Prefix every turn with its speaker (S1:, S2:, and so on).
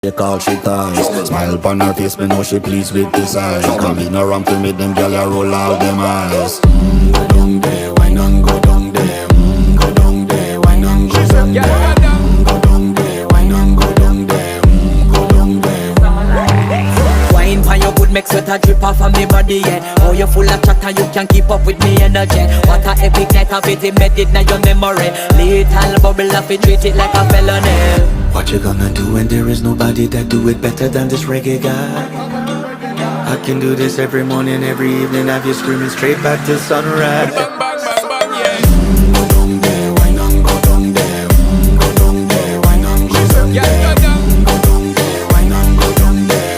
S1: They call she ties. Smile upon her face, me know she pleased with this eyes. Come in around to me, them gyal a roll out them eyes. Go down there, why not go down there? Go down there, why not go down there? Go down there, why not go down there? Go down there.
S2: Wine pan your good, make sweat a drip off of me body, yeah. Oh, you full of chatter, you can't keep up with me energy. What a epic night of it, embedded in your memory. Little bubble of it, treat it like a felony.
S1: What you gonna do when there is nobody that do it better than this reggae guy? I can do this every morning, every evening, have you screaming straight back to sunrise.